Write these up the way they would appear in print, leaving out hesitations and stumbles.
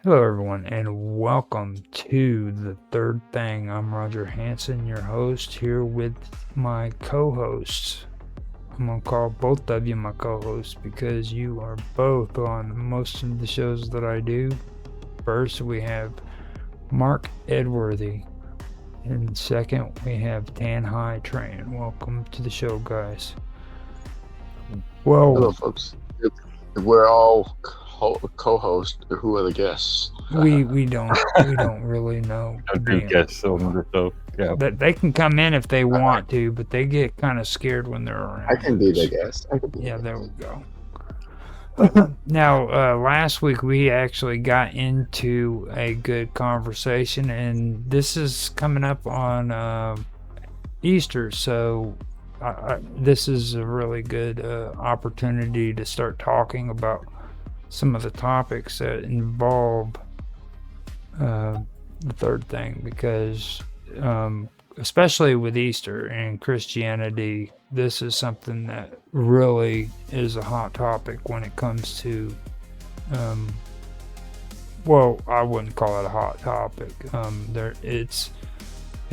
Hello, everyone, and welcome to The Third Thing. I'm Roger Hanson, your host, here with my co-hosts. I'm going to call both of you my co-hosts because you are both on most of the shows that I do. First, we have Mark Edworthy, and second, we have Tan High Train. Welcome to the show, guys. Hello, Well, folks. If we're all co-hosts, who are the guests? we don't really know, I to do be guess on the show. Yeah. that they can come in if they want to, but they get kind of scared when they're I around can be the us. guest. I can be Yeah, the there we guest. go. Now, last week we actually got into a good conversation, and this is coming up on Easter, so this is a really good opportunity to start talking about some of the topics that involve the third thing because especially with Easter and Christianity, this is something that really is a hot topic when it comes to well, I wouldn't call it a hot topic.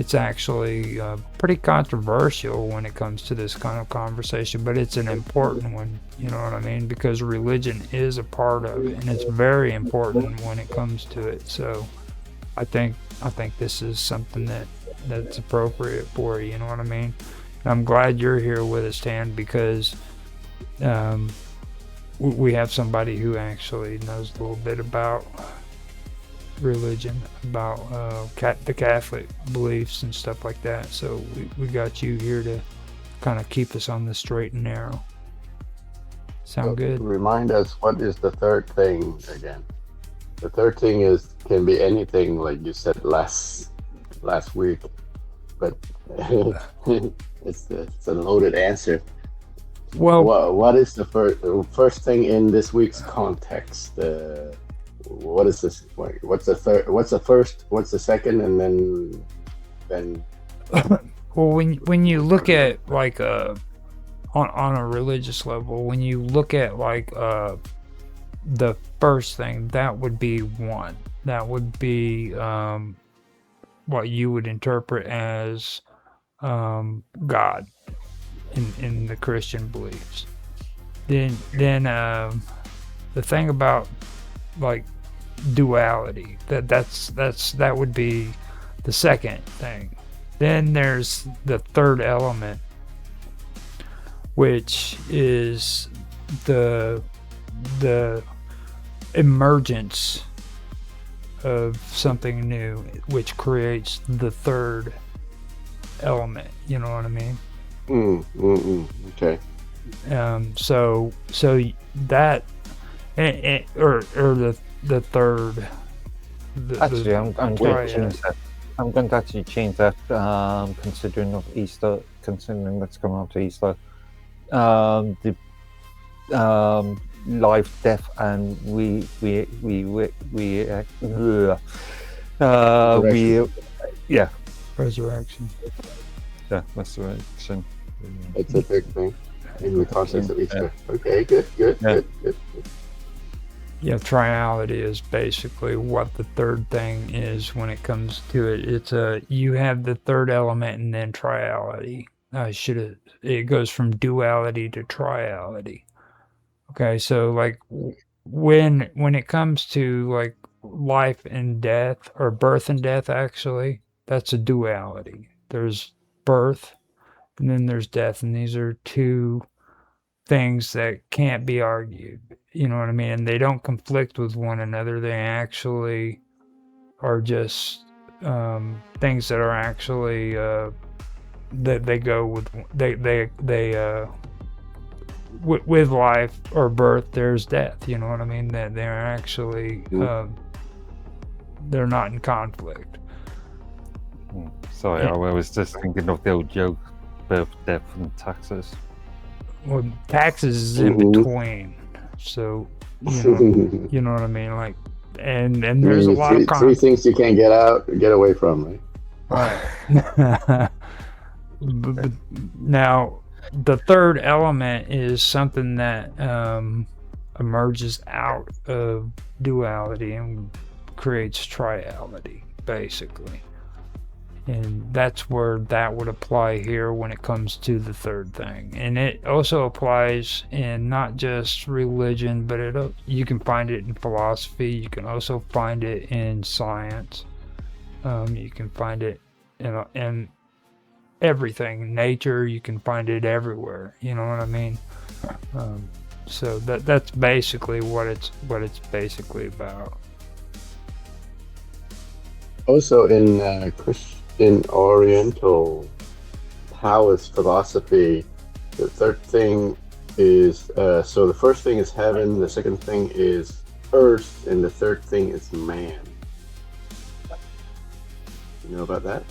It's actually pretty controversial when it comes to this kind of conversation, but it's an important one, you know what I mean? Because religion is a part of it, and it's very important when it comes to it. So I think this is something that's appropriate for you. You know what I mean? And I'm glad you're here with us, Tan, because we have somebody who actually knows a little bit about religion, about the Catholic beliefs and stuff like that. So we got you here to kind of keep us on the straight and narrow. Sound good? Remind us, what is the third thing again? The third thing can be anything, like you said last week, but it's a loaded answer. Well, what is the first thing in this week's context? What is this? What's the third? What's the first? What's the second? And then. Well, when you look at like on a religious level, when you look at like the first thing, that would be one. That would be what you would interpret as God in the Christian beliefs. Then the thing about like duality, that would be the second thing. Then there's the third element, which is the emergence of something new, which creates the third element. You know what I mean? Okay. So that or the third. Actually, I'm going to change that. I'm going to actually change that. Considering of Easter, considering that's coming up to Easter, the life, death, and resurrection. Yeah, resurrection. It's a big thing in the context of Easter. Okay, good. Yeah, triality is basically what the third thing is when it comes to it. It's you have the third element and then triality. It goes from duality to triality. Okay, so like when it comes to like life and death, or birth and death, actually, that's a duality. There's birth and then there's death, and these are two things that can't be argued. You know what I mean? And they don't conflict with one another. They actually are just things that are actually that they go with. With life or birth, there's death. You know what I mean? That they're actually they're not in conflict. Sorry, I was just thinking of the old joke: birth, death, and taxes. Well, taxes is in between, so you know what I mean. Like, and there's a lot of three things you can't get away from, right? Right. but now, the third element is something that emerges out of duality, and creates triality, basically. And that's where that would apply here when it comes to the third thing. And it also applies in not just religion, but you can find it in philosophy. You can also find it in science. You can find it in everything. Nature, you can find it everywhere. You know what I mean? So that's basically what it's basically about. Also in Oriental Taoist philosophy, the third thing is so the first thing is heaven, the second thing is earth, and the third thing is man. You know about that?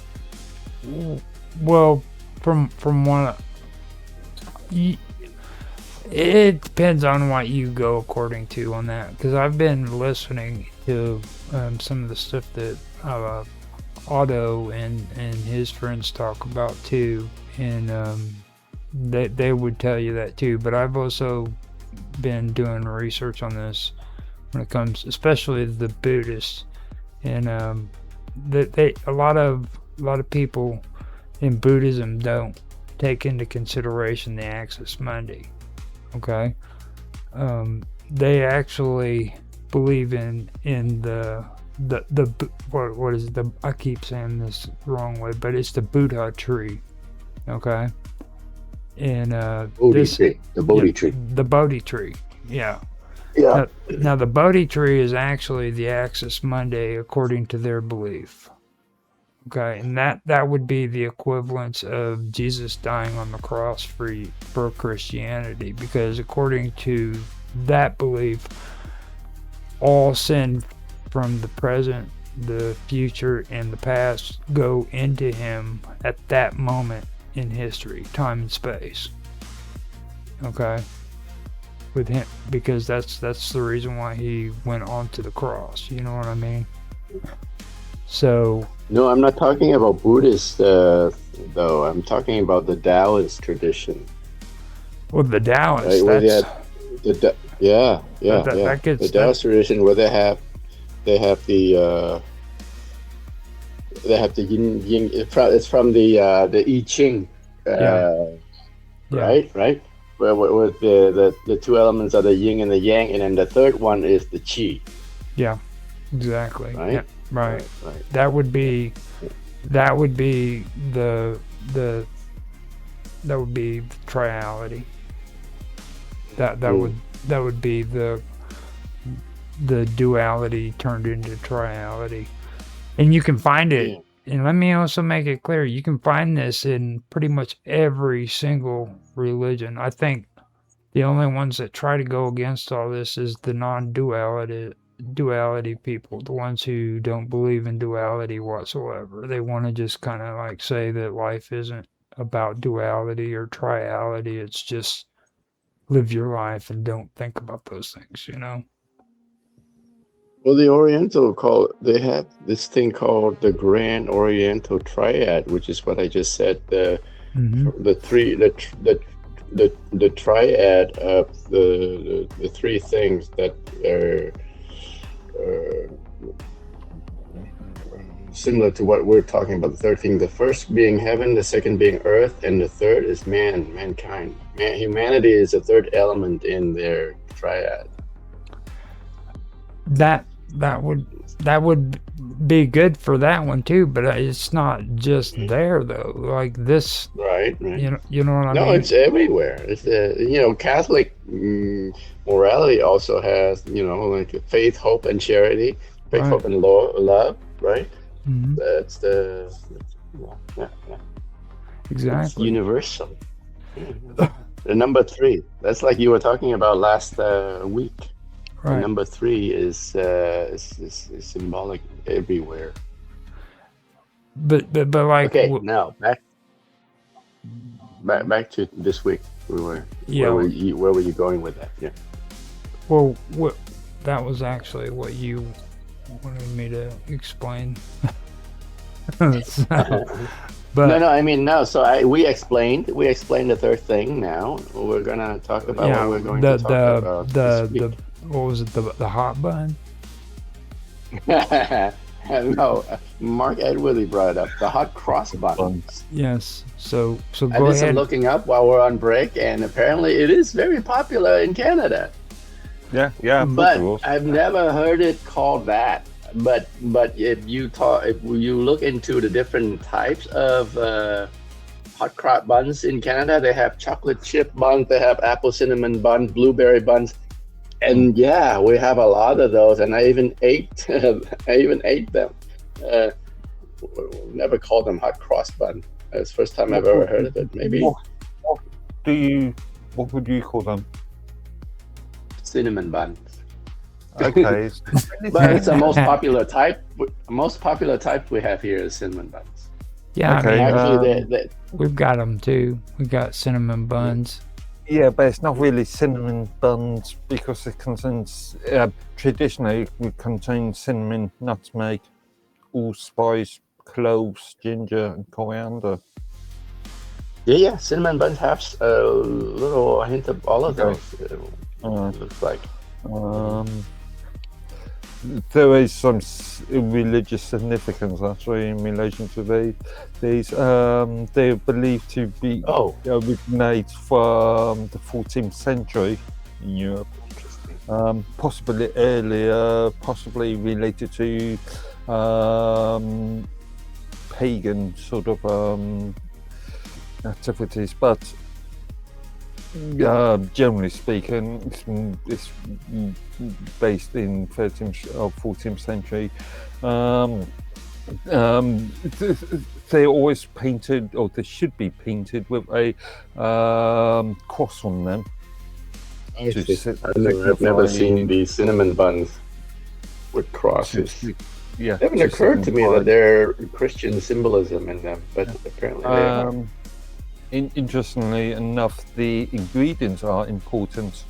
Well, from what it depends on what you go according to on that, because I've been listening to some of the stuff that Otto and his friends talk about too, and they would tell you that too. But I've also been doing research on this when it comes, especially the Buddhists, and a lot of people in Buddhism don't take into consideration the Axis Mundi. Okay, they actually believe in the what is the, I keep saying this wrong way, but it's the Buddha tree. Okay, and the Bodhi tree. The Bodhi tree. Yeah. Yeah. Now the Bodhi tree is actually the Axis Mundi according to their belief. Okay, and that would be the equivalence of Jesus dying on the cross for Christianity, because according to that belief, all sin from the present, the future, and the past go into him at that moment in history, time and space. Okay, with him, because that's the reason why he went onto the cross. You know what I mean? So. No, I'm not talking about Buddhist, though. I'm talking about the Taoist tradition. Well, the Taoist, right, that's... the Taoist tradition where they have the yin. It's from the I Ching, right? Where the two elements are the yin and the yang, and then the third one is the qi. Yeah, exactly. Right. Yeah. Right. That would be the triality. That would be the duality turned into triality. And you can find it, and let me also make it clear, you can find this in pretty much every single religion. I think the only ones that try to go against all this is the duality people, the ones who don't believe in duality whatsoever. They want to just kind of like say that life isn't about duality or triality. It's just live your life and don't think about those things, you know? Well, the Oriental they have this thing called the Grand Oriental Triad, which is what I just said. The triad of the three things that are similar to what we're talking about. The third thing, the first being heaven, the second being earth, and the third is mankind. Humanity is the third element in their triad. That would be good for that one too, but it's not just there though. Like this, right? You know what I mean? No, it's everywhere. It's Catholic morality also has like faith, hope, and charity. Faith, hope, and love. Right? Mm-hmm. That's exactly. It's universal. The number 3. That's like you were talking about last week. Right. The number 3 is symbolic everywhere. But like. Okay, now back to this week. Where were you going with that? Yeah. Well, that was actually what you wanted me to explain. But no, I mean no. So we explained the third thing. Now we're gonna talk about what we're going to talk about this week. What was it? The hot button? No, Mark Edworthy brought it up. The hot cross buns. Yes. So I go did some ahead. looking up while we're on break, and apparently it is very popular in Canada. Yeah, I thought But it was. I've never heard it called that. But if you look into the different types of hot cross buns in Canada, they have chocolate chip buns, they have apple cinnamon buns, blueberry buns, and yeah, we have a lot of those. And I even ate them. Uh, Never called them hot cross bun. It's the first time I've ever heard of it. Maybe What would you call them? cinnamon buns. Okay. But it's the most popular type. Most popular type we have here is cinnamon buns. Yeah, Okay, I mean, Actually, we've got them too. We've got cinnamon buns. yeah, but it's not really cinnamon buns because it contains traditionally it contains cinnamon, nutmeg, allspice, cloves, ginger, and coriander. yeah, cinnamon buns have a little hint of all of those. It looks like. There is some religious significance actually in relation to these. They are believed to be originated from the 14th century in Europe, possibly earlier, possibly related to pagan sort of activities, but generally speaking, it's based in 13th or 14th century. They're always painted, or they should be painted with a cross on them. I've never seen these cinnamon buns with crosses. Yeah, it haven't occurred to me that there are Christian symbolism in them, but apparently they are. Interestingly enough, the ingredients are important.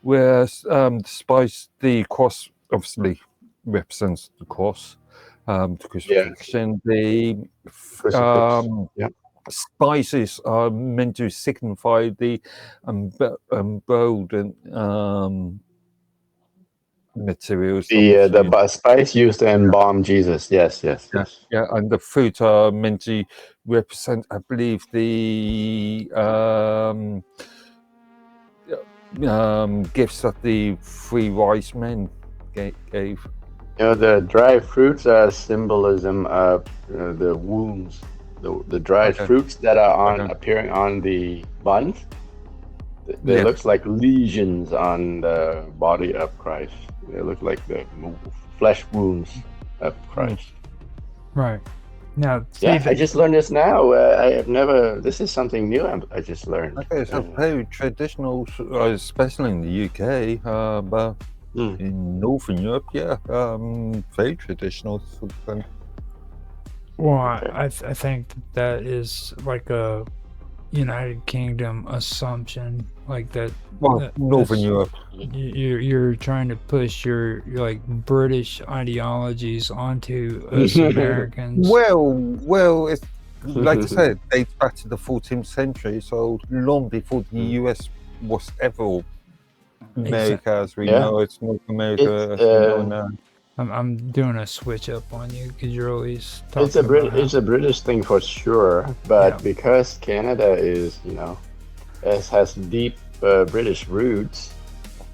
Whereas the spice, the cross obviously represents the cross, the crucifixion. The spices are meant to signify the emboldened materials. The spice used to embalm Jesus. Yes. Yeah, and the fruit are meant to represent, I believe, the gifts that the 3 wise men gave. The dried fruits are symbolism of the wounds. The dried fruits that are appearing on the buns. They look like lesions on the body of Christ. They look like the flesh wounds of Christ. Right. Now, I just learned this now. I have never. This is something new. I just learned. Okay, so very traditional, especially in the UK, but in Northern Europe, very traditional. Well, I think that is like a United Kingdom assumption, like that. Well, Northern Europe. You're trying to push your like British ideologies onto us Americans. Well, it's like I said, it dates back to the 14th century, so long before the US was ever America as we know. It's North America as we know now. I'm doing a switch up on you because you're always talking It's a British thing for sure, but because Canada is, has deep British roots,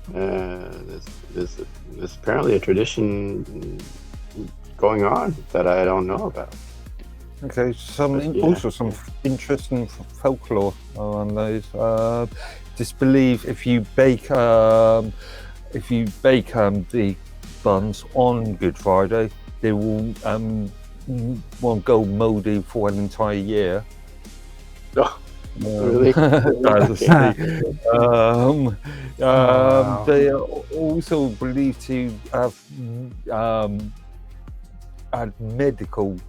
there's apparently a tradition going on that I don't know about. Okay, also some interesting folklore on those. Disbelieve if you bake the buns on Good Friday, they won't go mouldy for an entire year. Oh, really? They are also believed to have medical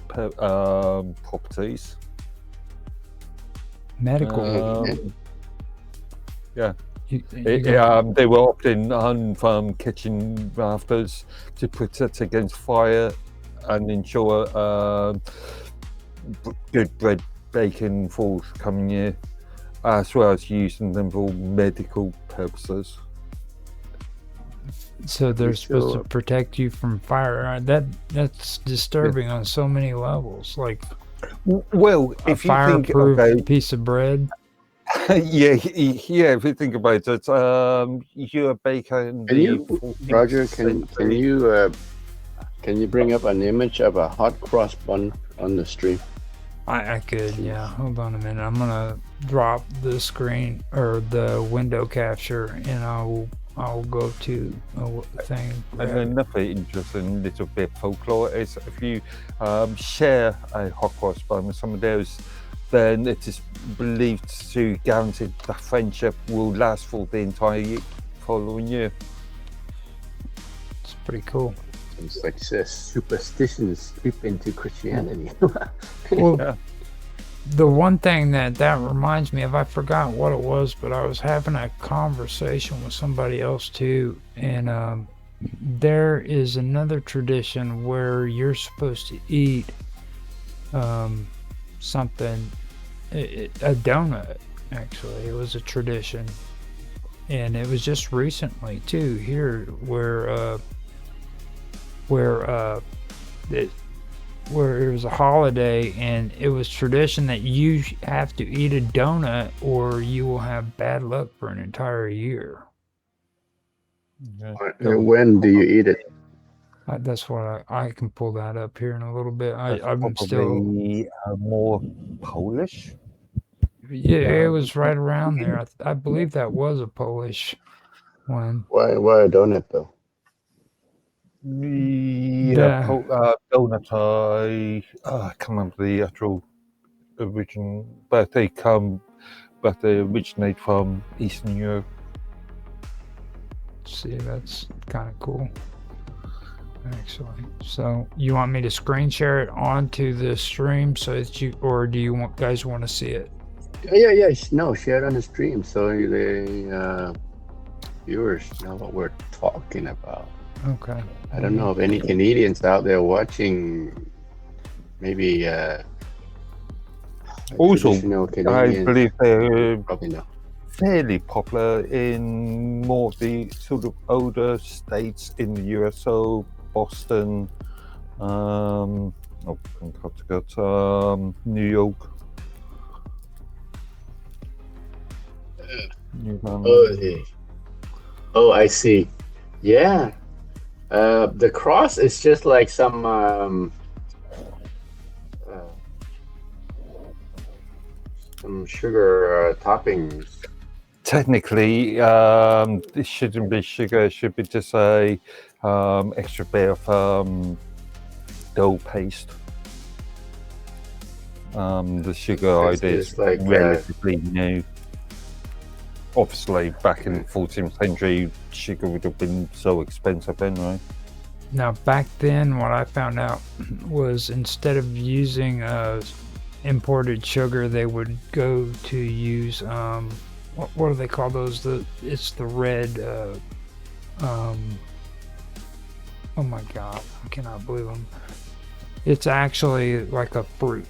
properties. Medical. They were often hung from kitchen rafters to protect against fire and ensure good bread baking for the coming year. as well as using them for medical purposes. So they're supposed to protect you from fire. That's disturbing on so many levels. Like, well, if you think fireproof piece of bread. yeah. If you think about it, you're baking the. Roger, can you bring up an image of a hot cross bun on the stream? I could, yeah. Hold on a minute. I'm gonna drop the screen or the window capture, and I'll go to a thing. And another interesting little bit of folklore is if you share a hot cross bun with someone else, then it is believed to guarantee that friendship will last for the entire following year. It's pretty cool. It's like superstitions creep into Christianity. Well, yeah. The one thing that reminds me of, I forgot what it was, but I was having a conversation with somebody else too, and there is another tradition where you're supposed to eat something, a donut. Actually, it was a tradition, and it was just recently too here where it was a holiday, and it was tradition that you have to eat a donut or you will have bad luck for an entire year. When do you eat it? That's what I can pull that up here in a little bit. I'm still more Polish. Yeah, it was right around there. I believe that was a Polish one. Why a donut though? Donut. I can't remember the actual origin, but they originate from Eastern Europe. See, that's kind of cool, actually. So, you want me to screen share it onto the stream so that or do you guys want to see it? Yeah. No, share it on the stream so the viewers know what we're talking about. Okay. I don't know if any Canadians out there watching, maybe also, I believe they're fairly popular in more of the sort of older states in the US, so Boston, New York. Oh, I see. Yeah. The cross is just like some sugar toppings. Technically, it shouldn't be sugar. It should be just a extra bit of dough paste. The sugar idea is like, relatively new. Obviously, back in the 14th century, sugar would have been so expensive anyway. Now, back then, what I found out was instead of using imported sugar, they would go to use what do they call those? It's the red. Oh my God, I cannot believe them. It's actually like a fruit.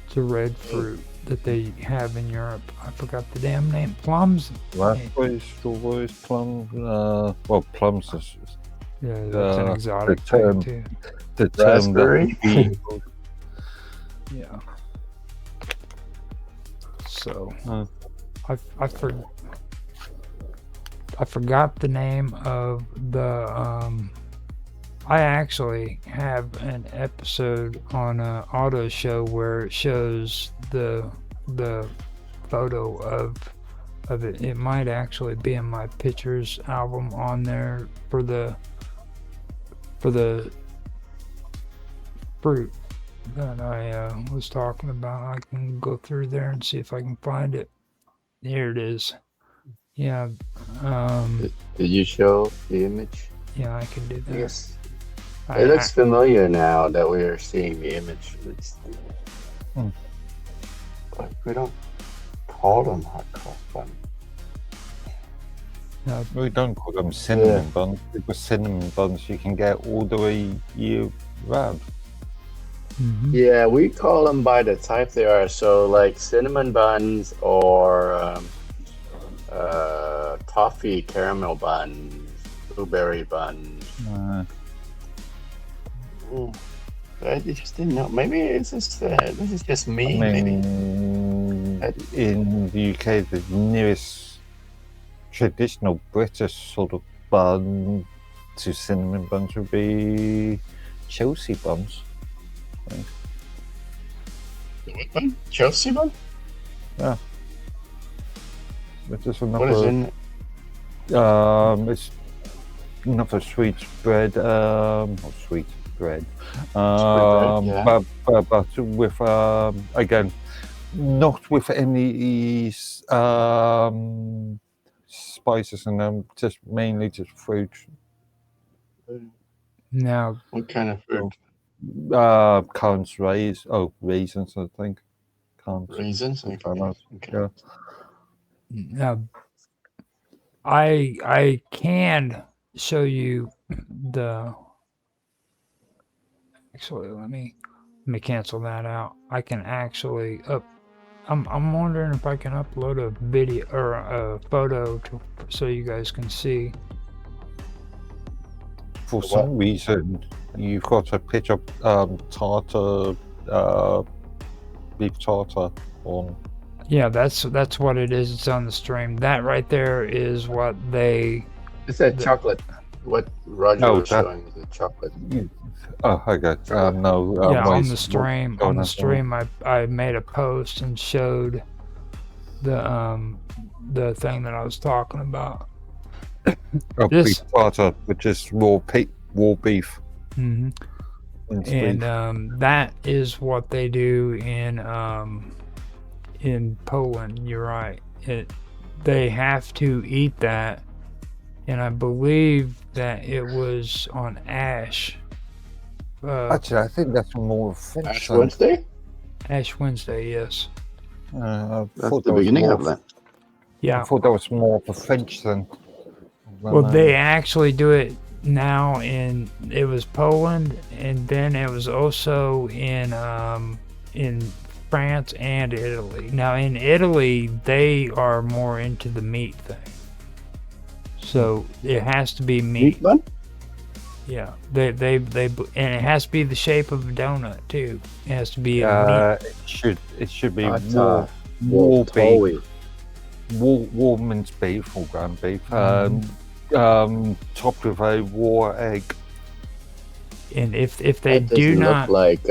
It's a red fruit that they have in Europe. I forgot the damn name. Plums? Raspberries, strawberries, plums. Well, plums is... Yeah, that's an exotic thing too. The term raspberry? Yeah. So, I forgot the name of the... I actually have an episode on an auto show where it shows the photo of it. It might actually be in my pictures album on there for the fruit that I was talking about. I can go through there and see if I can find it. Here it is. Yeah. Did you show the image? Yeah, I can do that. Yes. It looks familiar now that we are seeing the image. But we don't call them hot cross buns. No, we don't call them cinnamon buns, because cinnamon buns you can get all the way year round. Yeah, we call them by the type they are. So like cinnamon buns or toffee caramel buns, blueberry buns. I just didn't know. Maybe it's just this is just me. I Maybe mean, in the UK, the nearest traditional British sort of bun to cinnamon buns would be Chelsea buns. what bun? Chelsea bun? Yeah. Which is What is another, in it? it's another sweet bread, not sweet bread, yeah. but with, again, not with any spices in them, just mainly just fruit. Now, What kind of fruit? Currants, raisins, I think. Currants. Raisins? Okay. Yeah. now, I can show you the. Actually, let me cancel that out. I can actually I'm wondering if I can upload a video or a photo so you guys can see. For some reason, you've got a picture of tartar, beef tartar on. Yeah, that's what it is. It's on the stream. That right there is what they. It's that chocolate. What Roger was showing is the chocolate. Oh, okay. No. Yeah, on the stream. On the stream, I made a post and showed the thing that I was talking about. Beef tartar, which is raw beef. Mm-hmm. And that is what they do in Poland. You're right. They have to eat that, and I believe that it was on Ash. Actually, I think that's more French. Ash Wednesday? Ash Wednesday, yes. That's the beginning of that. Yeah. I thought that was more of a French thing. Well, they actually do it now it was Poland, and then it was also in France and Italy. Now in Italy, they are more into the meat thing. So it has to be meat. Bun? Yeah, they and it has to be the shape of a donut too. It has to be a meat. It should be war beef, war minced beef or ground beef, topped with a raw egg. And if they do not like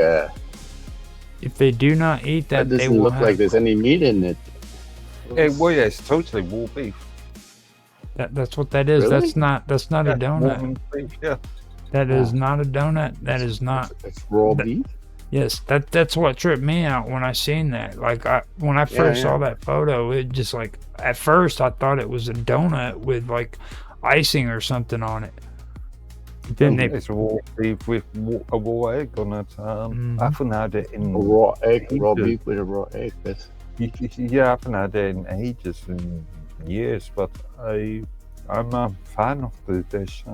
if they do not eat that, doesn't they will look like there's any meat in it. Well, yeah, it's totally raw beef. That's what that is. Really? That's not a donut. Beef, yeah. That is not a donut. That is not. It's raw beef. Yes, that's what tripped me out when I seen that. Like when I first saw that photo, it just like at first I thought it was a donut with like icing or something on it. But then it's raw beef with a raw egg on it. I haven't had it in a raw beef with a raw egg. Yeah, I haven't had it in ages and years, but I'm a fan of the dish.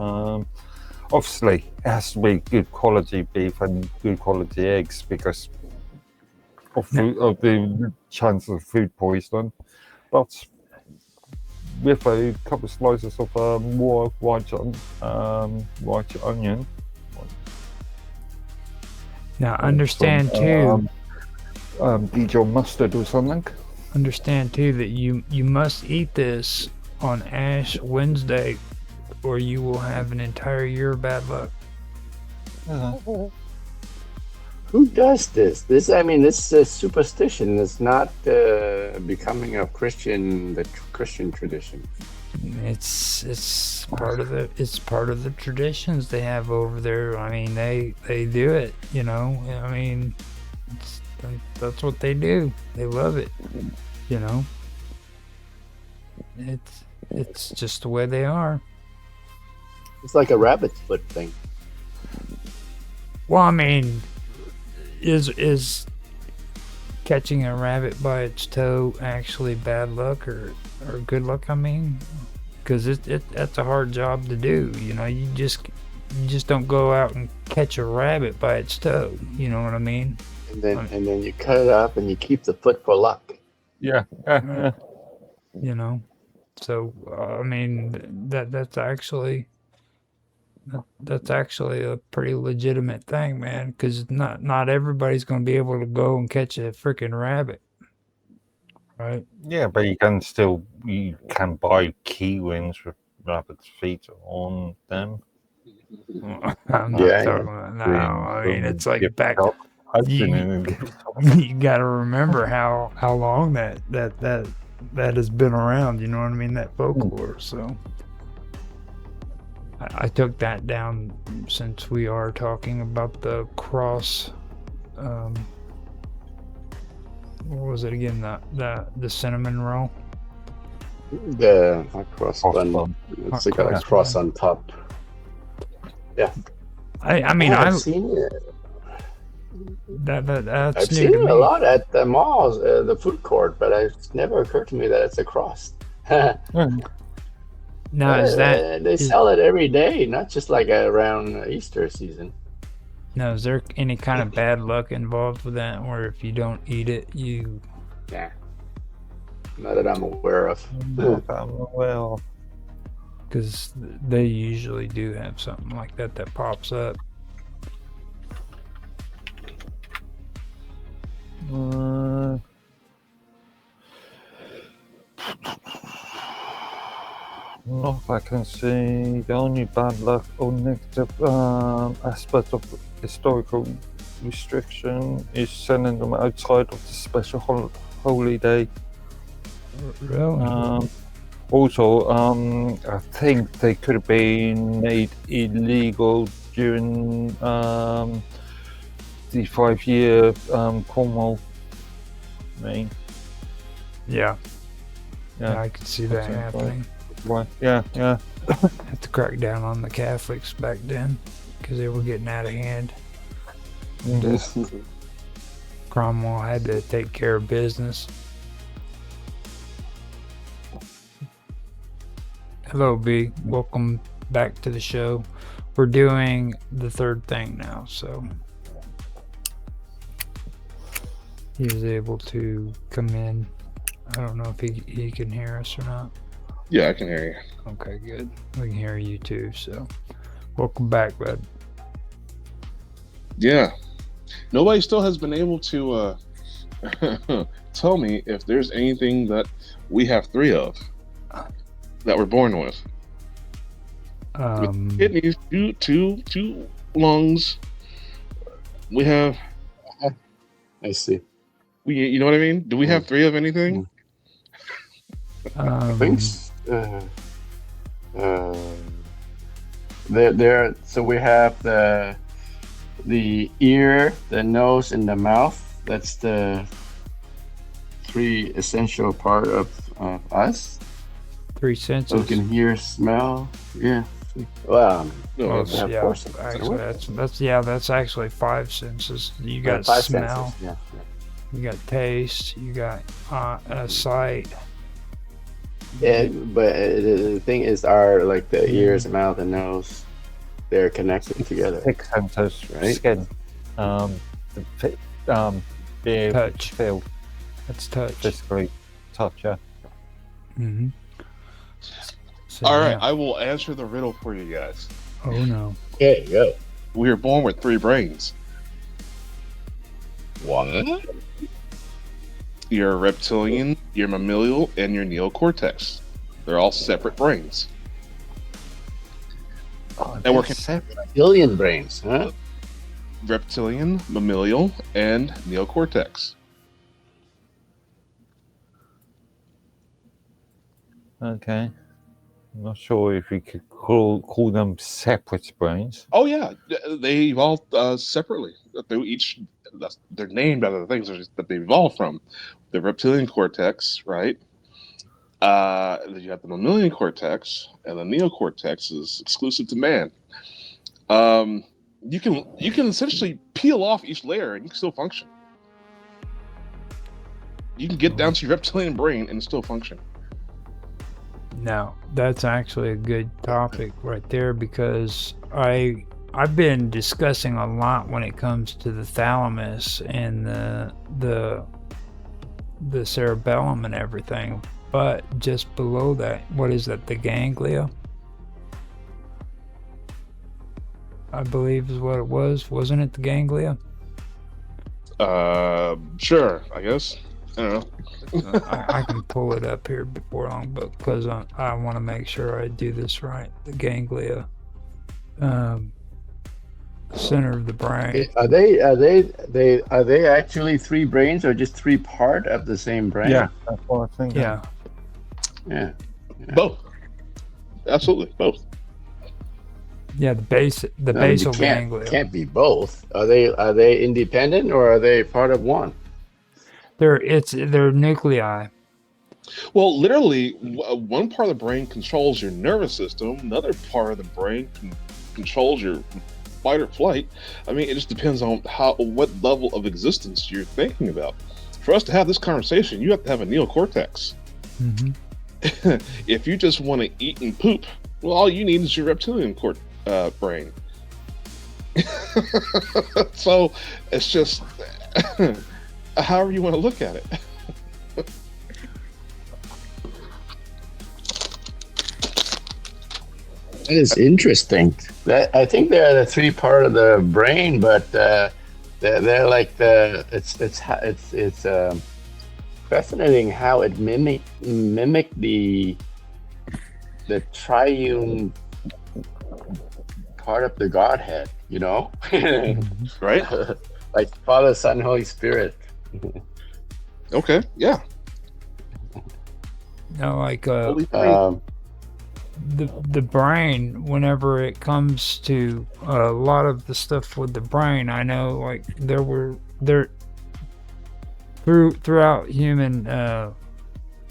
Obviously, it has to be good quality beef and good quality eggs because of the chance of food poisoning. But with a couple of slices of raw white onion. Now, understand too. Dijon mustard or something. Understand too that you must eat this on Ash Wednesday, or you will have an entire year of bad luck. Who does this? This is a superstition. It's not becoming the Christian tradition. It's part of the traditions they have over there. I mean, they do it. You know. I mean, that's what they do. They love it. You know. It's just the way they are. It's like a rabbit's foot thing. Well, I mean, is catching a rabbit by its toe actually bad luck or good luck? I mean, because that's a hard job to do. You know, you you just don't go out and catch a rabbit by its toe. You know what I mean? And then you cut it up and you keep the foot for luck. Yeah. You know, so I mean that's actually a pretty legitimate thing, man. Because not everybody's going to be able to go and catch a freaking rabbit, right? Yeah, but you can buy key rings with rabbit's feet on them. I'm not Yeah, talking about now. I mean, it's like Gift back. shop. I've You, been in a gift shop. you got to remember how long that has been around. You know what I mean? That folklore. So I took that down since we are talking about the cross. What was it again? The cinnamon roll. The cross bun. It's like a cross on top. Yeah. I mean, I've seen it. That's I've new seen to it me. a lot at the malls, the food court, but it's never occurred to me that it's a cross. Now they sell it every day, not just like around Easter season. Now, is there any kind of bad luck involved with that, where if you don't eat it, you? Nah, not that I'm aware of. Well, Because they usually do have something like that pops up. Not if I can see. The only bad luck or negative aspect of historical restriction is sending them outside of the special holy day. Really? Also, I think they could have been made illegal during the 5-year Cornwall reign. Yeah, I could see that happening. Right. Yeah. Have to crack down on the Catholics back then because they were getting out of hand. Cromwell had to take care of business. Hello, B. Welcome back to the show. We're doing the third thing now, so he was able to come in. I don't know if he can hear us or not. Yeah, I can hear you. Okay, good. We can hear you too, so welcome back, bud. Yeah. Nobody still has been able to tell me if there's anything that we have 3 of that we're born with. With kidneys, two lungs. We have. I see. You know what I mean? Do we have 3 of anything? I think. There. So we have the ear, the nose, and the mouth. That's the 3 essential part of us. 3 senses. So we can hear, smell. Yeah. Well, actually, that's actually 5 senses. You got 5 smell. senses. Yeah. You got taste. You got sight. Yeah, but the thing is, the ears, mouth, and nose, they're connected together. 6 senses, right? Skin, Touch. feel, That's touch. physically, touch. Yeah. Mm-hmm. So, All right, I will answer the riddle for you guys. Oh no. Okay, go. We are born with 3 brains. What? Your reptilian, your mammalian, and your neocortex. They're all separate brains. And we're Billion brains, huh? reptilian, mammalian, and neocortex. Okay. I'm not sure if we could call them separate brains. Oh yeah, they evolved separately. They're named after the things that they evolved from. The reptilian cortex, right? Then you have the mammalian cortex, and the neocortex is exclusive to man. You can essentially peel off each layer, and you can still function. You can get down to your reptilian brain and still function. No, that's actually a good topic right there because I've been discussing a lot when it comes to the thalamus and the cerebellum and everything, but just below that, what is that? The ganglia, I believe, is what it was. Wasn't it the ganglia? Sure, I guess. I don't know. I can pull it up here before long, but because I want to make sure I do this right. The ganglia, center of the brain. Are they actually three brains or just three part of the same brain? Yeah, that's what I think. Yeah. Yeah. Both. Absolutely, both. Yeah, the basal ganglia. Can't be both. Are they independent or are they part of one? They're nuclei. Well, literally, one part of the brain controls your nervous system. Another part of the brain controls your fight or flight. I mean, it just depends on what level of existence you're thinking about. For us to have this conversation, you have to have a neocortex. Mm-hmm. If you just want to eat and poop, well, all you need is your reptilian brain. So it's just however you want to look at it. That is interesting. I think they're the three part of the brain, but they're like it's fascinating how it mimic the triune part of the Godhead, you know? Right? Like Father, Son, Holy Spirit. Okay, yeah. No, like the brain, whenever it comes to a lot of the stuff with the brain, I know like throughout human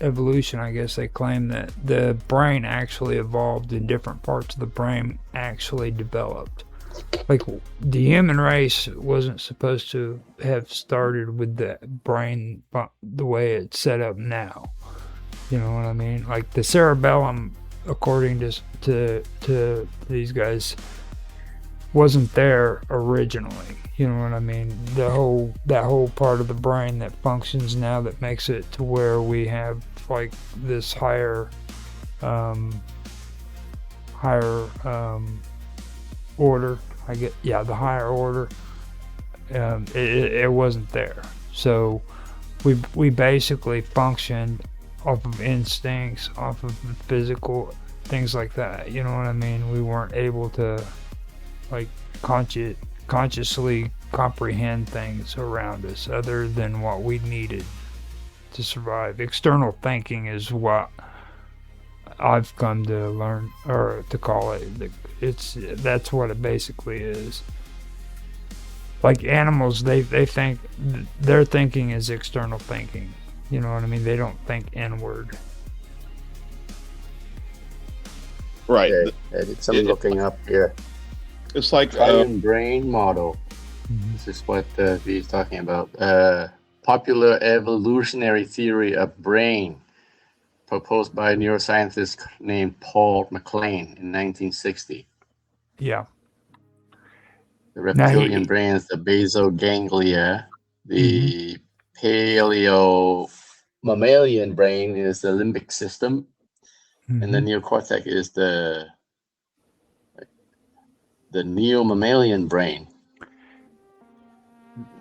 evolution, I guess they claim that the brain actually evolved and different parts of the brain actually developed. Like the human race wasn't supposed to have started with the brain the way it's set up now. You know what I mean? Like the cerebellum, according to these guys, wasn't there originally. You know what I mean? That whole part of the brain that functions now that makes it to where we have like this higher order. The higher order. It wasn't there. So we basically functioned off of instincts, off of physical things like that. You know what I mean? We weren't able to like consciously comprehend things around us other than what we needed to survive. External thinking is what I've come to learn or to call it. That's what it basically is. Like animals, they think their thinking is external thinking. You know what I mean? They don't think inward. Right. I did some looking up here. It's like triune brain model. Mm-hmm. This is what he's talking about. Popular evolutionary theory of brain, proposed by a neuroscientist named Paul MacLean in 1960. Yeah. The reptilian brain is the basal ganglia. The paleo mammalian brain is the limbic system, and the neocortex is the neo-mammalian brain.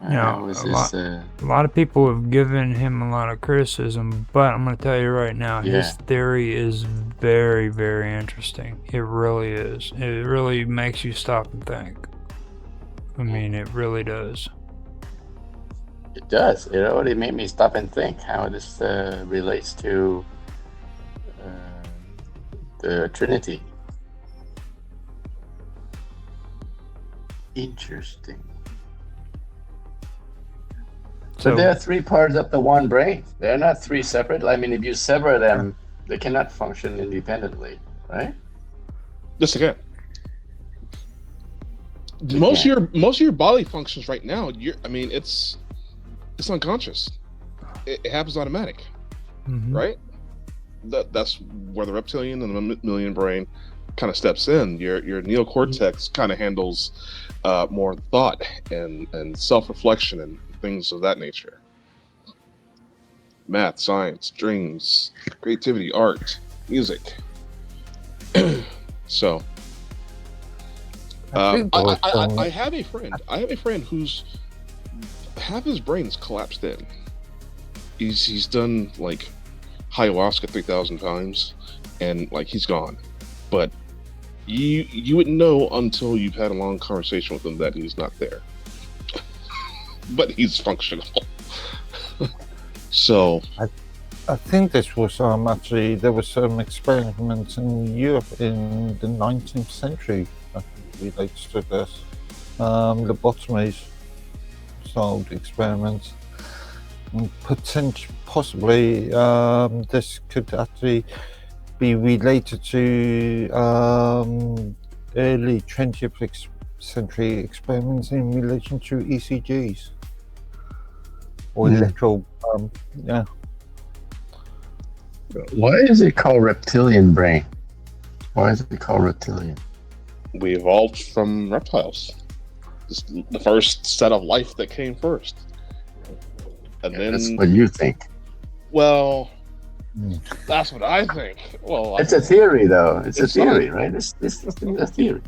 Now, a lot of people have given him a lot of criticism, but I'm going to tell you right now, his theory is very, very interesting. It really is. It really makes you stop and think. I mean, it really does. It does. It already made me stop and think how this relates to the Trinity. Interesting. So there are three parts of the one brain. They're not three separate. I mean, if you sever them, they cannot function independently, right? Just again. Most of your body functions right now, it's unconscious. It happens automatic, right? that's where the reptilian and the mammalian brain kind of steps in. Your neocortex kind of handles more thought and self-reflection and things of that nature. Math, science, dreams, creativity, art, music. So I have a friend. I have a friend who's half his brain's collapsed in. He's done like ayahuasca 3,000 times, and like he's gone. But you wouldn't know until you've had a long conversation with him that he's not there. But he's functional. So I think this was actually, there was some experiments in Europe in the 19th century that relates to this. Lobotomies style experiments. Possibly this could actually be related to early 20th century experiments in relation to ECGs or electro. Yeah. Why is it called reptilian brain? Why is it called reptilian? We evolved from reptiles. It's the first set of life that came first. And then that's what you think. Well, that's what I think. Well, it's a theory, though. It's a theory, right? It's a theory.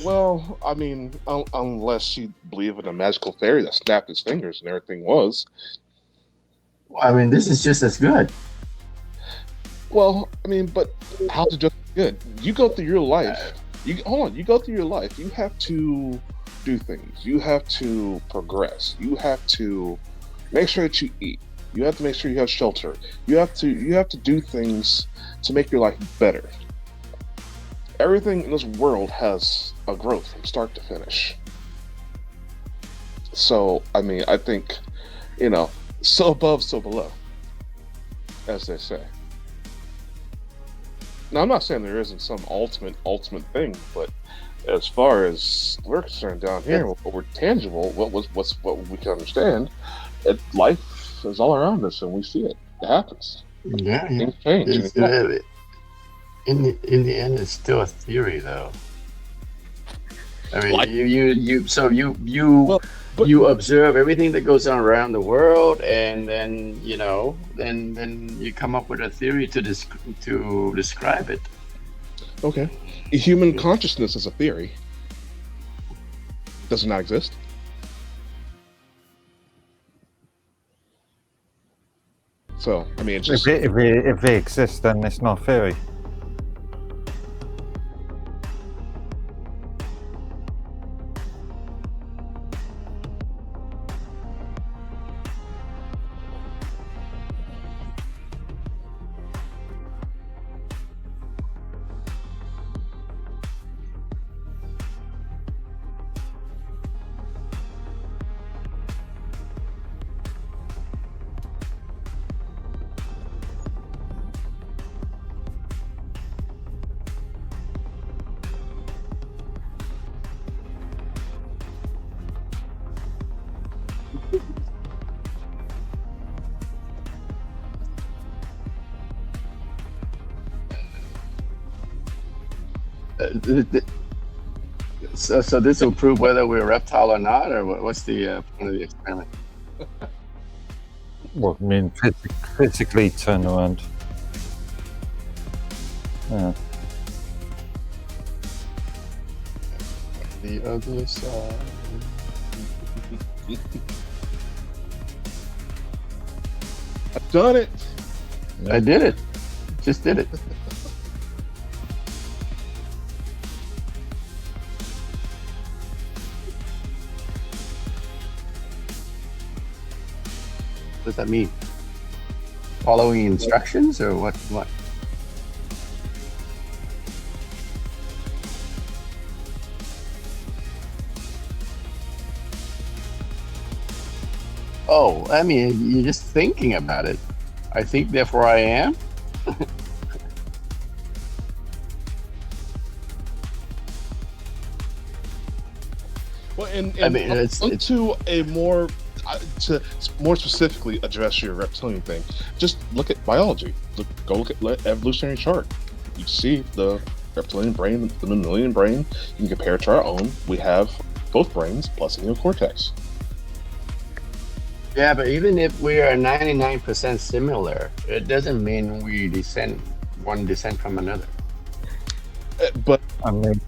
Well, I mean, unless you believe in a magical fairy that snapped his fingers and everything was. Well, I mean, this is just as good. Well, I mean, but how's it just good? You go through your life. You go through your life. You have to do things. You have to progress. You have to make sure that you eat. You have to make sure you have shelter. You have to do things to make your life better. Everything in this world has a growth from start to finish. So, I mean, I think, so above, so below, as they say. Now, I'm not saying there isn't some ultimate thing, but as far as we're concerned down here, what we're tangible, what we can understand, life is all around us, and we see it. It happens. Yeah. Things change. In the end, it's still a theory, though. I mean, you observe everything that goes on around the world, and then then you come up with a theory to describe it. Okay, human consciousness is a theory. Does it not exist? So, I mean, it's just... if it exists, then it's not theory. So this will prove whether we're a reptile or not, or what's the point of the experiment? Well, I mean, physically turn around. Yeah. The other side. I've done it. Yeah. I did it. Just did it. What does that mean? Following instructions or what? Oh, I mean, you're just thinking about it. I think, therefore I am. Well, and I mean, it's to a more, to more specifically address your reptilian thing, just look at biology. Go look at the evolutionary chart. You see the reptilian brain, the mammalian brain. You can compare it to our own. We have both brains plus a neocortex. Yeah, but even if we are 99% similar, it doesn't mean we descend from another. But I mean,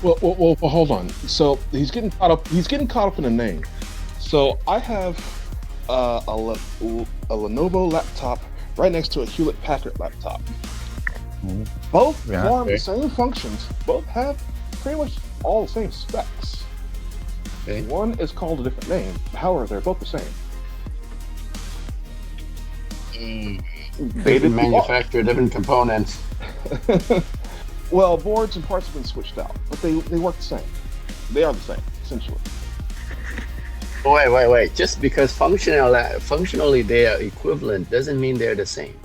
well, hold on. So he's getting caught up. He's getting caught up in a name. So I have a Lenovo laptop right next to a Hewlett Packard laptop. Both form the same functions. Both have pretty much all the same specs. Okay. One is called a different name. However, they're both the same. They manufacture different components. Well, boards and parts have been switched out, but they work the same. They are the same, essentially. Wait. Just because functionally they are equivalent doesn't mean they're the same.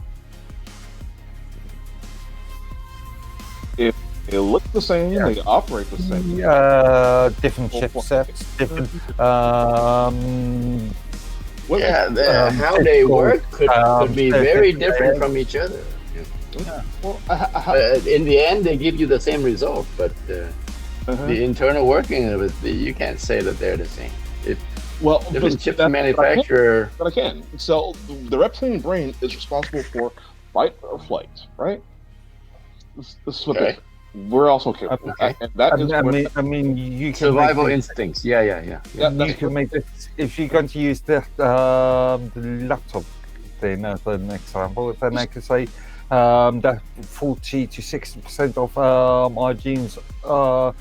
If they look the same, they operate the same. Different chipsets, different. How they work could be very different from each other. Yeah. Well, in the end, they give you the same result, but the internal working of it, you can't say that they're the same. Different chip manufacturer. But I can. So the reptilian brain is responsible for fight or flight, right? This is what we're also capable. Okay. And that is I mean, you can survival instincts. Yeah. You can make this if you're going to use the laptop thing as an example. Then I could say that 40 to 60% of our genes are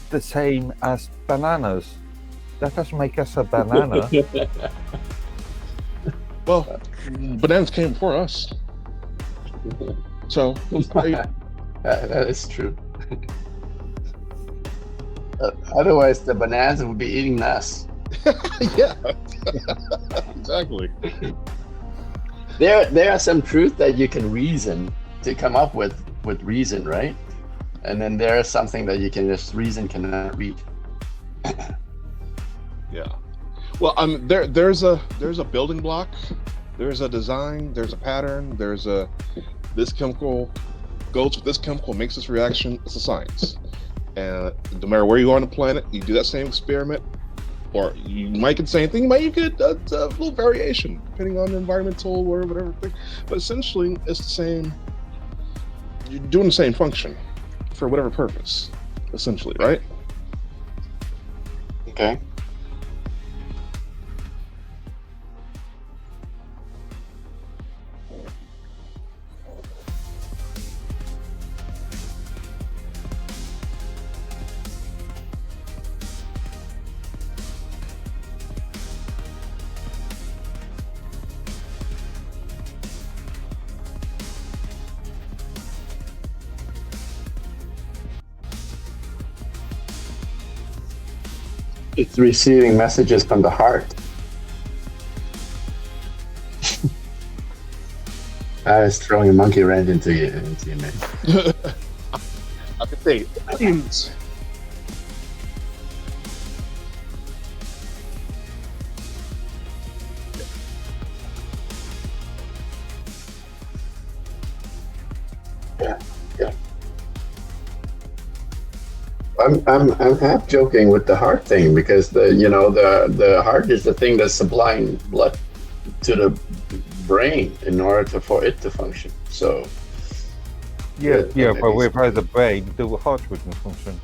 the same as bananas. That doesn't make us a banana. Well, bananas came before us. So that is true. Otherwise, the bananas would be eating us. yeah, exactly. There are some truth that you can reason to come up with reason, right? And then there is something that you can just reason cannot read. Yeah. Well, there's a building block, there's a design, there's a pattern, this chemical goes with this chemical, makes this reaction. It's a science, and no matter where you are on the planet, you do that same experiment, or you might get the same thing, you might get a little variation depending on the environmental or whatever thing. But essentially, it's the same. You're doing the same function for whatever purpose, essentially, right? Okay. It's receiving messages from the heart. I was throwing a monkey wrench into you, man. I could say aliens. Yeah. I'm half joking with the heart thing because the heart is the thing that's supplying blood to the brain in order for it to function. So but without the brain, the heart wouldn't function.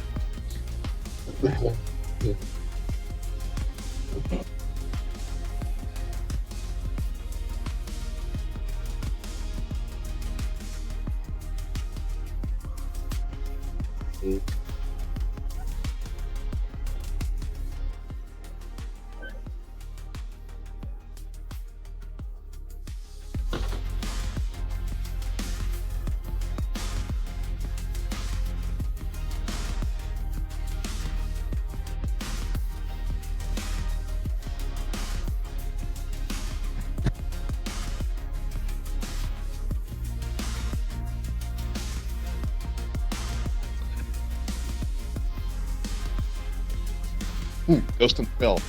Ghost in the Shell.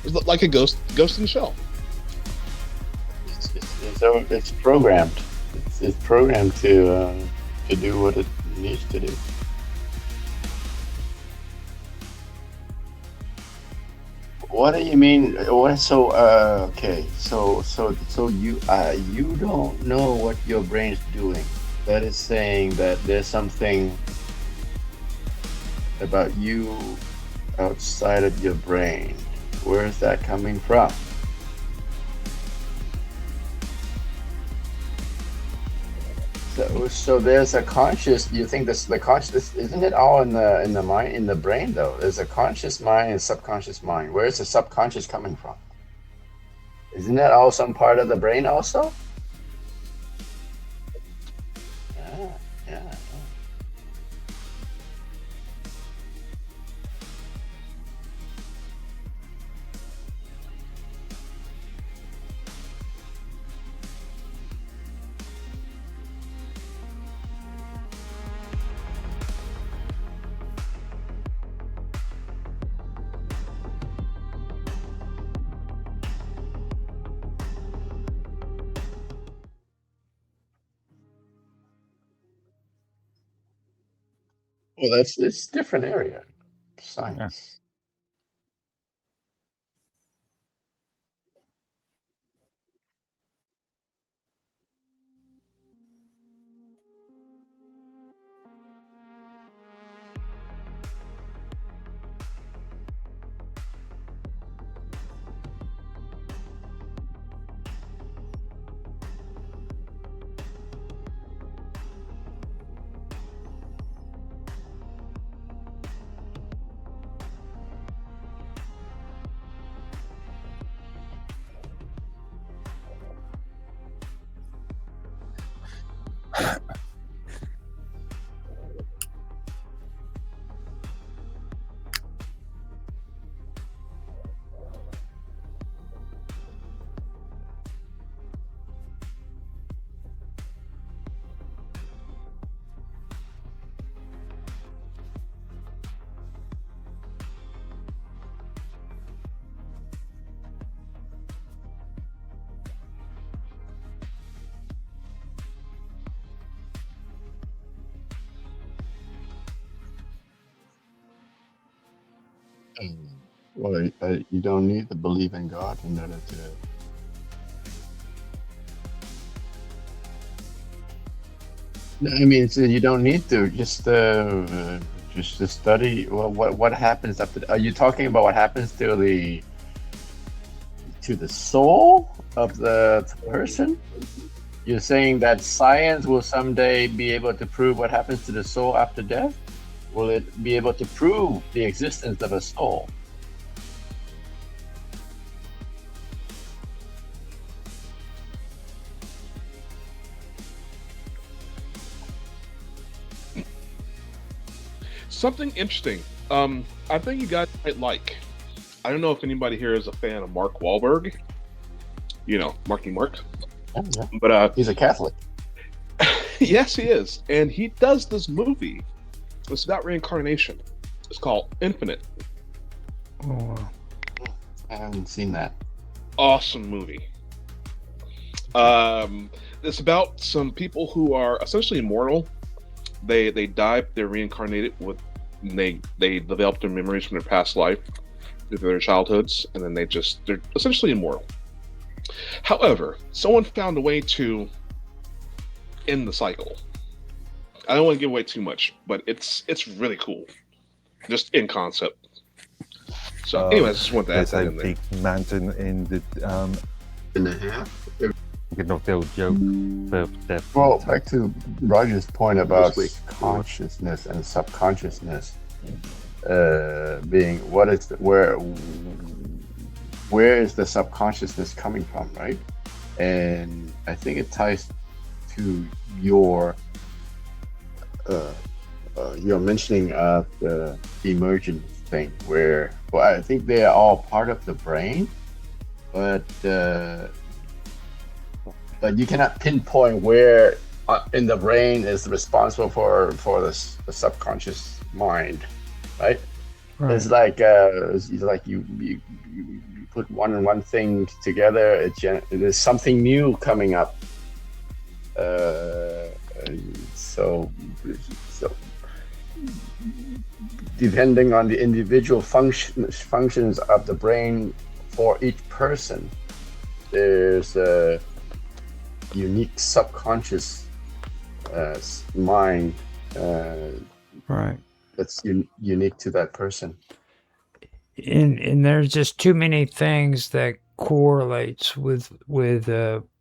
It's like a ghost in the shell. It's programmed. It's programmed to do what it needs to do. What do you mean? What? So okay. So you don't know what your brain's doing. That is saying that there's something about you outside of your brain. Where is that coming from? So there's a conscious. You think this the conscious? Isn't it all in the mind, in the brain though? There's a conscious mind and subconscious mind. Where is the subconscious coming from? Isn't that all some part of the brain also? Yeah. Well, it's different area, science. Well, you don't need to believe in God in order to. No, I mean, you don't need to just to study. Well, what happens after? Are you talking about what happens to the soul of the person? You're saying that science will someday be able to prove what happens to the soul after death? Will it be able to prove the existence of a soul? Something interesting. I think you guys might like. I don't know if anybody here is a fan of Mark Wahlberg. You know, Marky Mark. Oh, yeah. But he's a Catholic. Yes, he is, and he does this movie. It's about reincarnation. It's called Infinite. Oh, I haven't seen that. Awesome movie. It's about some people who are essentially immortal. They die, they're reincarnated with, and they develop their memories from their past life, through their childhoods, and then they're essentially immortal. However, someone found a way to end the cycle. I don't want to give away too much, but it's really cool, just in concept. So, anyways, I just want to add There's that a in there. big mountain in the In the half. not the old joke for death. Well, back to Roger's point about consciousness and subconsciousness being what is where is the subconsciousness coming from, right? And I think it ties to your mentioning of the emergence thing, where I think they are all part of the brain, but you cannot pinpoint where in the brain is responsible for the subconscious mind, right? Right. It's like you put one and one thing together. There's something new coming up. So depending on the individual functions of the brain for each person, there's a unique subconscious mind Right. that's unique to that person. And there's just too many things that correlates with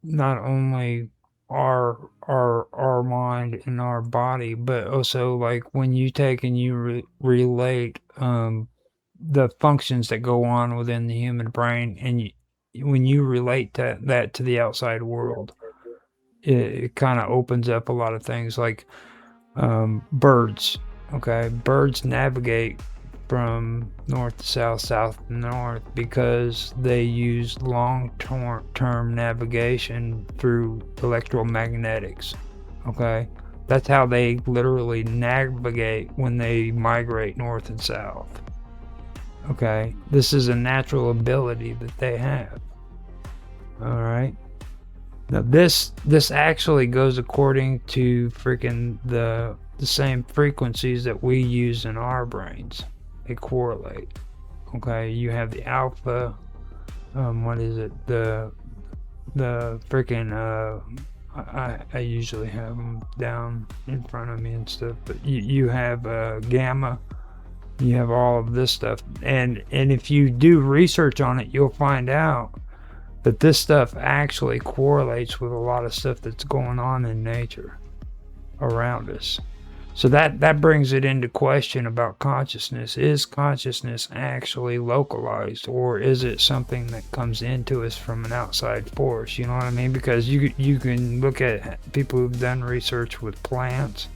not only our mind and our body, but also like when you take and you relate the functions that go on within the human brain, and when you relate that to the outside world, it kind of opens up a lot of things like birds. Okay, birds navigate from north to south, south to north, because they use long-term navigation through electromagnetics. Okay, that's how they literally navigate when they migrate north and south. Okay, this is a natural ability that they have. All right. Now this actually goes according to freaking the same frequencies that we use in our brains. They correlate. Okay, you have the alpha. What is it? The freaking I usually have them down in front of me and stuff. But you have gamma. You have all of this stuff, and if you do research on it, you'll find out that this stuff actually correlates with a lot of stuff that's going on in nature around us. So that brings it into question about consciousness. Is consciousness actually localized, or is it something that comes into us from an outside force? You know what I mean? Because you can look at people who've done research with plants.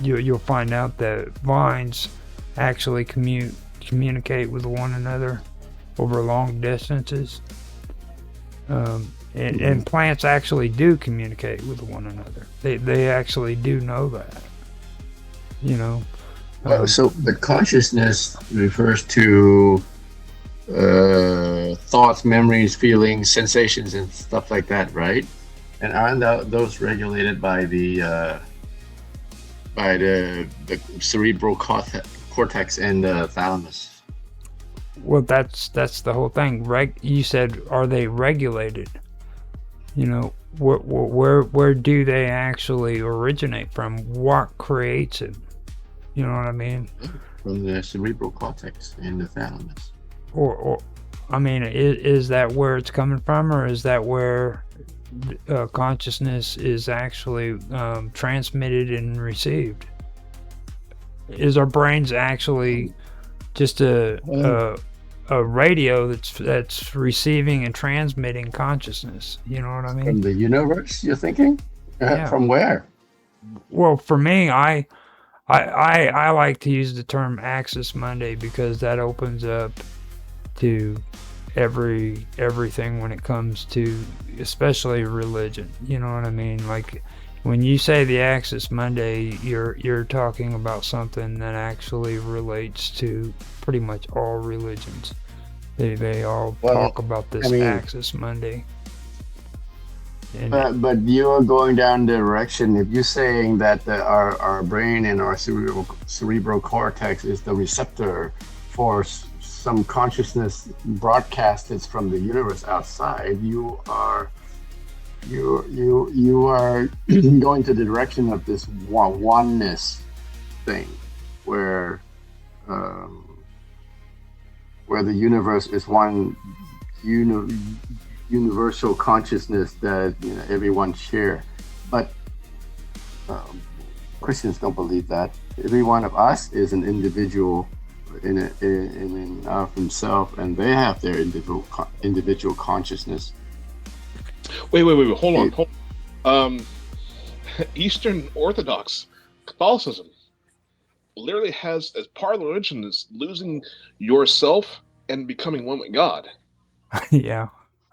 You'll find out that vines actually communicate with one another over long distances. And plants actually do communicate with one another. They actually do know that. You know. So the consciousness refers to thoughts, memories, feelings, sensations, and stuff like that, right? And aren't those regulated by the cerebral cortex and the thalamus? Well, that's the whole thing. You said, are they regulated? You know, where do they actually originate from? What creates it? You know what I mean? From the cerebral cortex and the thalamus. Or I mean, is that where it's coming from, or is that where consciousness is actually transmitted and received? Is our brains actually just a radio that's receiving and transmitting consciousness? You know what I mean? From the universe, you're thinking? Yeah. From where? Well, for me, I like to use the term Axis Monday, because that opens up to everything when it comes to, especially religion. You know what I mean? Like, when you say the Axis Monday, you're talking about something that actually relates to pretty much all religions. They all talk about this Axis Monday. But you're going down the direction. If you're saying that our brain and our cerebral cortex is the receptor for some consciousness broadcasted from the universe outside, you are going to the direction of this oneness thing, where the universe is one universal consciousness that everyone share. But Christians don't believe that. Every one of us is an individual in of himself, and they have their individual consciousness. Wait, hold on. Eastern Orthodox Catholicism literally has, as part of the religion, is losing yourself and becoming one with God. Yeah.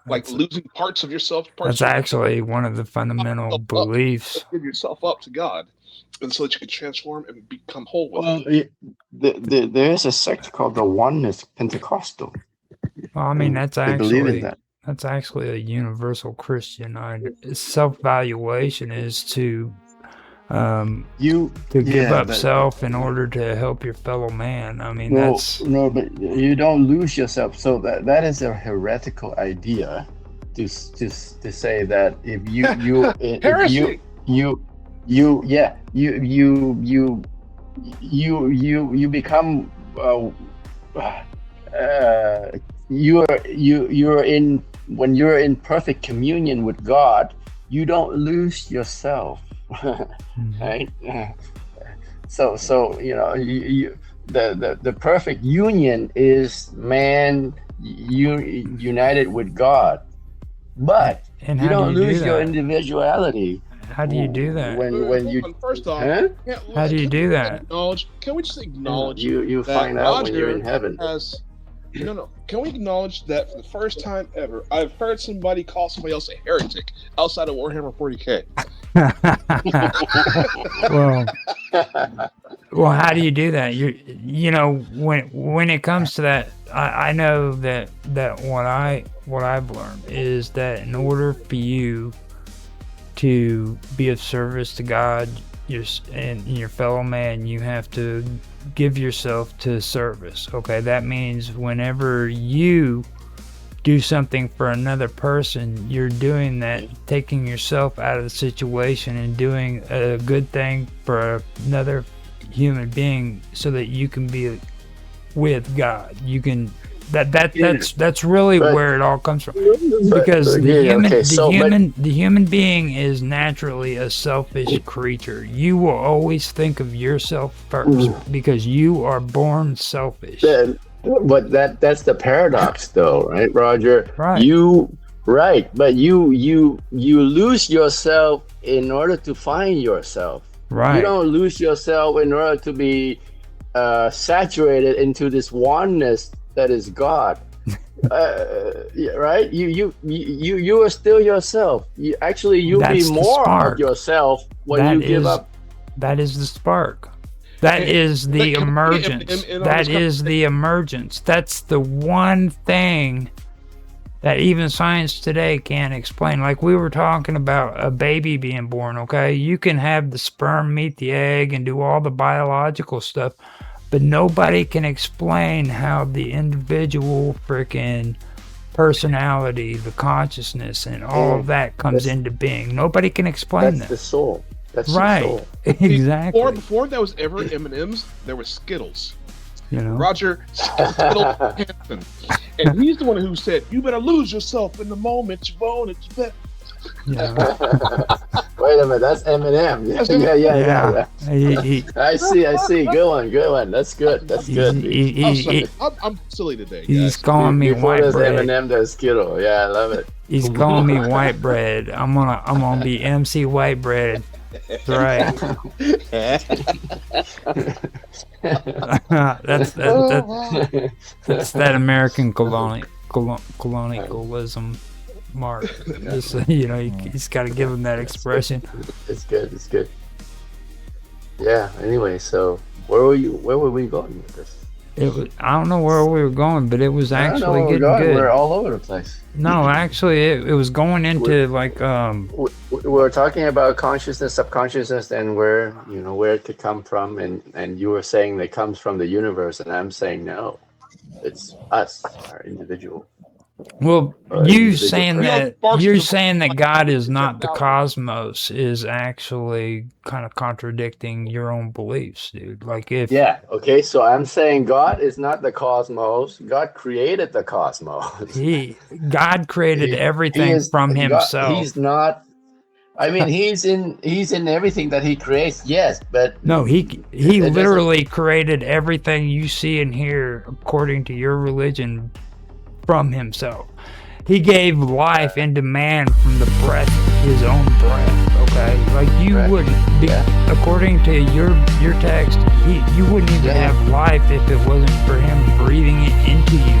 like losing parts of yourself. That's actually one of the fundamental beliefs. Give yourself up to God, and so that you can transform and become whole with there is a sect called the Oneness Pentecostal. Well, I mean, that's They believe in actually that. that's actually a universal Christian. Self-valuation is to give up self in order to help your fellow man. I mean, but you don't lose yourself. So that is a heretical idea to say that if you become you're in, when you're in perfect communion with God, you don't lose yourself. Right? So the perfect union is man united with God, but and you don't lose your individuality. How do you do that? When you first off, how do you do that? Can we just acknowledge you find out when you're in heaven? No. Can we acknowledge that for the first time ever, I've heard somebody call somebody else a heretic outside of Warhammer 40K? Well, how do you do that? When it comes to that, I know that what I've learned is that in order for you to be of service to God and your fellow man, you have to give yourself to service. Okay, that means whenever you do something for another person, you're doing that, taking yourself out of the situation and doing a good thing for another human being so that you can be with God. You can that's really where it all comes from, because the human being is naturally a selfish creature. You will always think of yourself first because you are born selfish. But that's the paradox, though, right, Roger? Right. But you lose yourself in order to find yourself. Right. You don't lose yourself in order to be saturated into this oneness that is God. Right? You are still yourself. You'll be more of yourself when you give up. That is the spark. That is the emergence. That is the emergence. That's the one thing that even science today can't explain. Like we were talking about a baby being born, okay? You can have the sperm meet the egg and do all the biological stuff, but nobody can explain how the individual freaking personality, the consciousness, and all of that comes into being. Nobody can explain that. That's the soul. That's right. The soul. Exactly. Before there was ever M&Ms, there was Skittles. Roger Skittles Hansen. And he's the one who said, "You better lose yourself in the moment you own it." Wait a minute, that's Eminem. Yeah. I see. Good one. That's good. I'm silly today. He's calling me white bread. Eminem does Skittle. Yeah, I love it. He's calling me white bread. I'm gonna be MC White Bread. That's right. that's that American colonialism mark. He's got to give him that expression. It's good. Yeah. Anyway, so where were we going with this? I don't know where we were going, but it was actually getting good. We're all over the place. No, actually, it was going into we're talking about consciousness, subconsciousness, and where it could come from, and you were saying that it comes from the universe, and I'm saying no, it's us, our individual. Well, you're saying that God is not the cosmos is actually kind of contradicting your own beliefs, dude. Okay, so I'm saying God is not the cosmos. God created the cosmos. God created everything from himself. He's not. I mean, he's in everything that he creates. Yes, but no, he literally created everything you see and hear according to your religion. From himself. He gave life into man from the breath, his own breath, okay? Like you wouldn't be, according to your text, you wouldn't even have life if it wasn't for him breathing it into you.